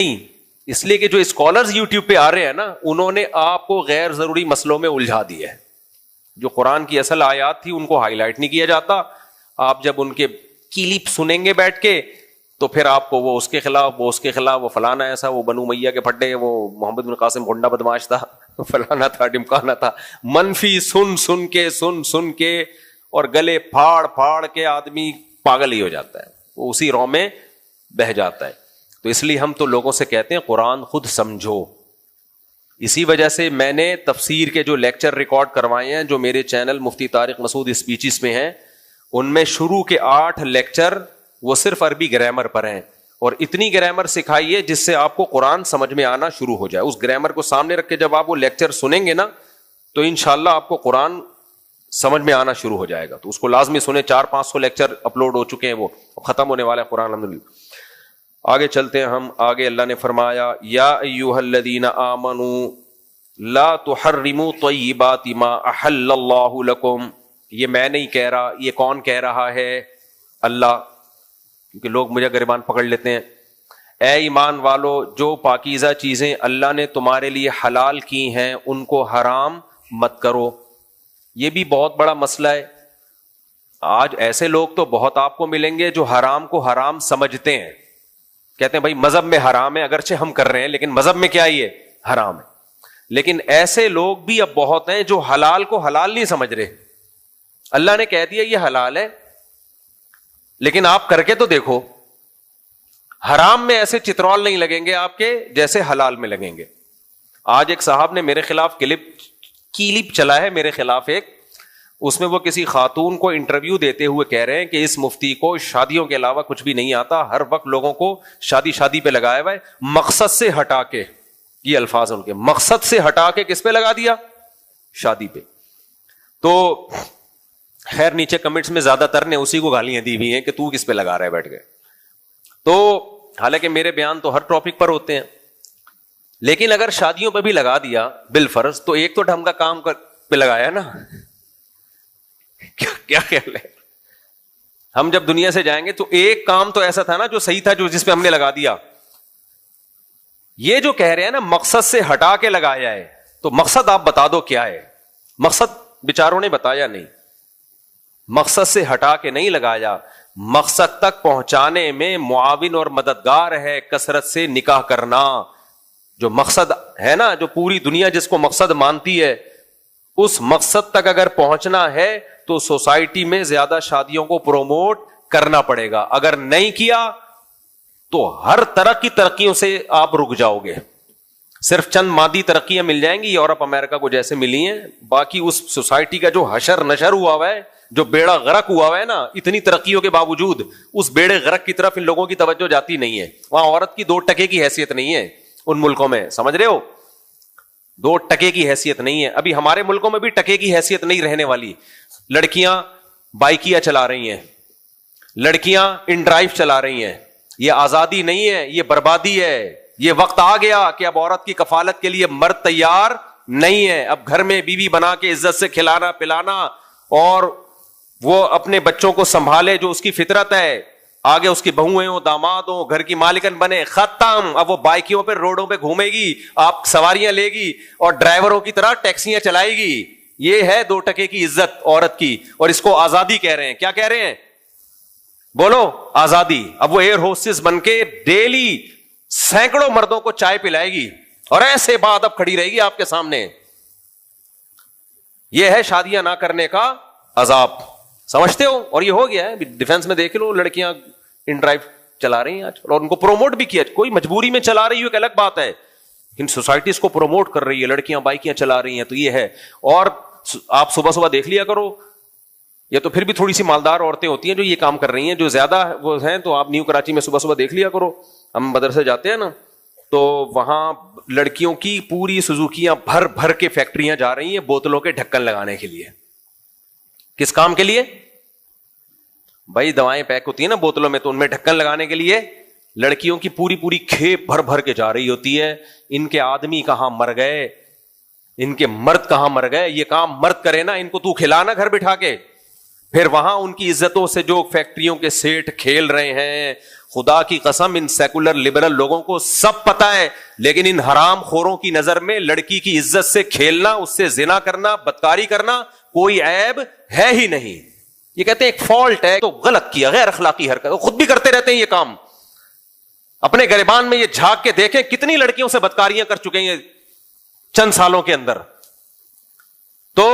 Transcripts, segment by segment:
نہیں، اس لیے کہ جو اسکالرز یوٹیوب پہ آ رہے ہیں نا، انہوں نے آپ کو غیر ضروری مسئلوں میں الجھا دیا ہے. جو قرآن کی اصل آیات تھی ان کو ہائی لائٹ نہیں کیا جاتا. آپ جب ان کے کلپ سنیں گے بیٹھ کے تو پھر آپ کو وہ اس کے خلاف، وہ اس کے خلاف، وہ فلانا ایسا، وہ بنو میاں کے پھڈے، وہ محمد بن قاسم گنڈا بدماش تھا، فلانا تھا، ڈمکانا تھا، منفی سن کے اور گلے پھاڑ کے آدمی پاگل ہی ہو جاتا ہے، وہ اسی رو میں بہہ جاتا ہے. تو اس لیے ہم تو لوگوں سے کہتے ہیں قرآن خود سمجھو. اسی وجہ سے میں نے تفسیر کے جو لیکچر ریکارڈ کروائے ہیں، جو میرے چینل مفتی طارق مسعود اسپیچز میں ہیں، ان میں شروع کے 8 لیکچر وہ صرف عربی گرامر پر ہیں، اور اتنی گرامر سکھائی ہے جس سے آپ کو قرآن سمجھ میں آنا شروع ہو جائے. اس گرامر کو سامنے رکھ کے جب آپ وہ لیکچر سنیں گے نا تو انشاءاللہ آپ کو قرآن سمجھ میں آنا شروع ہو جائے گا. تو اس کو لازمی سنیں. 400-500 لیکچر اپلوڈ ہو چکے ہیں، وہ ختم ہونے والا ہے قرآن الحمدللہ. آگے چلتے ہیں ہم. آگے اللہ نے فرمایا یا ایھا الذین آمنوا لا تحرموا طیبات ما احل اللہ لکم. یہ میں نہیں کہہ رہا، یہ کون کہہ رہا ہے؟ اللہ. کیونکہ لوگ مجھے گریبان پکڑ لیتے ہیں. اے ایمان والو، جو پاکیزہ چیزیں اللہ نے تمہارے لیے حلال کی ہیں ان کو حرام مت کرو. یہ بھی بہت بڑا مسئلہ ہے. آج ایسے لوگ تو بہت آپ کو ملیں گے جو حرام کو حرام سمجھتے ہیں، کہتے ہیں بھائی مذہب میں حرام ہے، اگرچہ ہم کر رہے ہیں لیکن مذہب میں کیا ہی ہے؟ حرام ہے. لیکن ایسے لوگ بھی اب بہت ہیں جو حلال کو حلال نہیں سمجھ رہے. اللہ نے کہہ دیا یہ حلال ہے، لیکن آپ کر کے تو دیکھو. حرام میں ایسے چترول نہیں لگیں گے آپ کے جیسے حلال میں لگیں گے. آج ایک صاحب نے میرے خلاف کلپ چلا ہے میرے خلاف ایک، اس میں وہ کسی خاتون کو انٹرویو دیتے ہوئے کہہ رہے ہیں کہ اس مفتی کو شادیوں کے علاوہ کچھ بھی نہیں آتا، ہر وقت لوگوں کو شادی پہ لگایا ہوا ہے، مقصد سے ہٹا کے. یہ الفاظ ان کے، مقصد سے ہٹا کے کس پہ لگا دیا؟ شادی پہ. تو خیر نیچے کمنٹس میں زیادہ تر نے اسی کو گالیاں دی ہوئی ہیں کہ تو کس پہ لگا رہا ہے بیٹھ کے. تو حالانکہ میرے بیان تو ہر ٹاپک پر ہوتے ہیں، لیکن اگر شادیوں پہ بھی لگا دیا بالفرض تو ایک تو ڈھنگ کا کام پہ لگایا نا. کیا خیال ہے؟ ہم جب دنیا سے جائیں گے تو ایک کام تو ایسا تھا نا جو صحیح تھا، جو جس پہ ہم نے لگا دیا. یہ جو کہہ رہے ہیں نا مقصد سے ہٹا کے لگایا ہے، تو مقصد آپ بتا دو کیا ہے؟ مقصد بیچاروں نے بتایا نہیں. مقصد سے ہٹا کے نہیں لگایا، مقصد تک پہنچانے میں معاون اور مددگار ہے کثرت سے نکاح کرنا. جو مقصد ہے نا، جو پوری دنیا جس کو مقصد مانتی ہے، اس مقصد تک اگر پہنچنا ہے تو سوسائٹی میں زیادہ شادیوں کو پروموٹ کرنا پڑے گا. اگر نہیں کیا تو ہر طرح کی ترقیوں سے آپ رک جاؤ گے. صرف چند مادی ترقیاں مل جائیں گی یورپ امریکہ کو جیسے ملی ہیں، باقی اس سوسائٹی کا جو حشر نشر ہوا ہے، جو بیڑا غرق ہوا ہے نا، اتنی ترقیوں کے باوجود اس بیڑے غرق کی طرف ان لوگوں کی توجہ جاتی نہیں ہے. وہاں عورت کی 2 ٹکے کی حیثیت نہیں ہے ان ملکوں میں، سمجھ رہے ہو؟ 2 ٹکے کی حیثیت نہیں ہے. ابھی ہمارے ملکوں میں بھی ٹکے کی حیثیت نہیں رہنے والی. لڑکیاں بائکیاں چلا رہی ہیں، لڑکیاں ان ڈرائیو چلا رہی ہیں. یہ آزادی نہیں ہے، یہ بربادی ہے. یہ وقت آ گیا کہ اب عورت کی کفالت کے لیے مرد تیار نہیں ہے. اب گھر میں بیوی بنا کے عزت سے کھلانا پلانا اور وہ اپنے بچوں کو سنبھالے جو اس کی فطرت ہے، آگے اس کی بہویں ہوں، داماد ہوں، گھر کی مالکن بنے، ختم. اب وہ بائکیوں پہ روڈوں پہ گھومے گی، آپ سواریاں لے گی اور ڈرائیوروں کی طرح ٹیکسیاں چلائے گی. یہ ہے 2 ٹکے کی عزت عورت کی، اور اس کو آزادی کہہ رہے ہیں. کیا کہہ رہے ہیں؟ بولو، آزادی. اب وہ ایئر ہوسٹس بن کے ڈیلی سینکڑوں مردوں کو چائے پلائے گی اور ایسے بعد اب کھڑی رہے گی آپ کے سامنے. یہ ہے شادیاں نہ کرنے کا عذاب. سمجھتے ہو؟ اور یہ ہو گیا ہے. ڈیفنس میں دیکھ لو، لڑکیاں ان ڈرائیو چلا رہی ہیں آج، اور ان کو پروموٹ بھی کیا. کوئی مجبوری میں چلا رہی ہو ایک الگ بات ہے، لیکن سوسائٹی اس کو پروموٹ کر رہی ہے. لڑکیاں بائکیاں چلا رہی ہیں تو یہ ہے. اور آپ صبح دیکھ لیا کرو، یا تو پھر بھی تھوڑی سی مالدار عورتیں ہوتی ہیں جو یہ کام کر رہی ہیں. جو زیادہ وہ ہیں تو آپ نیو کراچی میں صبح دیکھ لیا کرو. ہم مدرسے جاتے ہیں نا تو وہاں لڑکیوں کی پوری سوزوکیاں بھر کے فیکٹریاں جا رہی ہیں بوتلوں کے ڈھکن لگانے کے لیے. کس کام کے لیے؟ بھائی دوائیں پیک ہوتی ہیں نا بوتلوں میں، تو ان میں ڈھکن لگانے کے لیے لڑکیوں کی پوری کھیپ بھر کے جا رہی ہوتی ہے. ان کے آدمی کہاں مر گئے، ان کے مرد کہاں مر گئے. یہ کام مرد کرے نا، ان کو تو کھلانا گھر بٹھا کے. پھر وہاں ان کی عزتوں سے جو فیکٹریوں کے سیٹ کھیل رہے ہیں، خدا کی قسم ان سیکولر لبرل لوگوں کو سب پتا ہے، لیکن ان حرام خوروں کی نظر میں لڑکی کی عزت سے کھیلنا، اس سے زنا کرنا، بدکاری کرنا کوئی عیب ہے ہی نہیں. یہ کہتے ہیں ایک فالٹ ہے، تو غلط کیا، غیر اخلاقی حرکت. خود بھی کرتے رہتے ہیں یہ کام. اپنے گریبان میں یہ جھانک کے دیکھیں کتنی لڑکیوں سے بدکاریاں کر چکے ہیں چند سالوں کے اندر. تو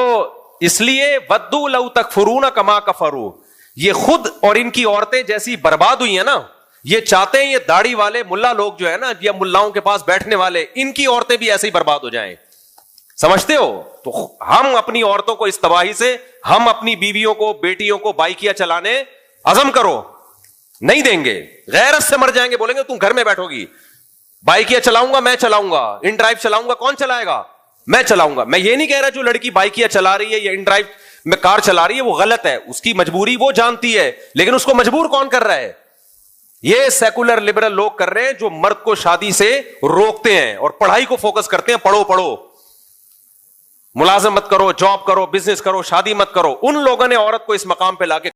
اس لیے ودوا لو تکفرون کما کفروا، یہ خود اور ان کی عورتیں جیسی برباد ہوئی ہیں نا، یہ چاہتے ہیں یہ داڑھی والے ملا لوگ جو ہے نا، یا ملاؤں کے پاس بیٹھنے والے، ان کی عورتیں بھی ایسے ہی برباد ہو جائیں. سمجھتے ہو؟ تو ہم اپنی عورتوں کو اس تباہی سے، ہم اپنی بیویوں کو، بیٹیوں کو بائکیاں چلانے عزم کرو، نہیں دیں گے. غیرت سے مر جائیں گے، بولیں گے تم گھر میں بیٹھو گی. بائکیاں چلاؤں گا میں، چلاؤں گا. ان ڈرائیو چلاؤں گا، کون چلائے گا؟ میں چلاؤں گا. میں یہ نہیں کہہ رہا جو لڑکی بائکیاں چلا رہی ہے یا ان ڈرائیو میں کار چلا رہی ہے وہ غلط ہے، اس کی مجبوری وہ جانتی ہے، لیکن اس کو مجبور کون کر رہا ہے؟ یہ سیکولر لبرل لوگ کر رہے ہیں جو مرد کو شادی سے روکتے ہیں اور پڑھائی کو فوکس کرتے ہیں. پڑھو پڑھو، ملازمت کرو، جاب کرو، بزنس کرو، شادی مت کرو. ان لوگوں نے عورت کو اس مقام پہ لا کے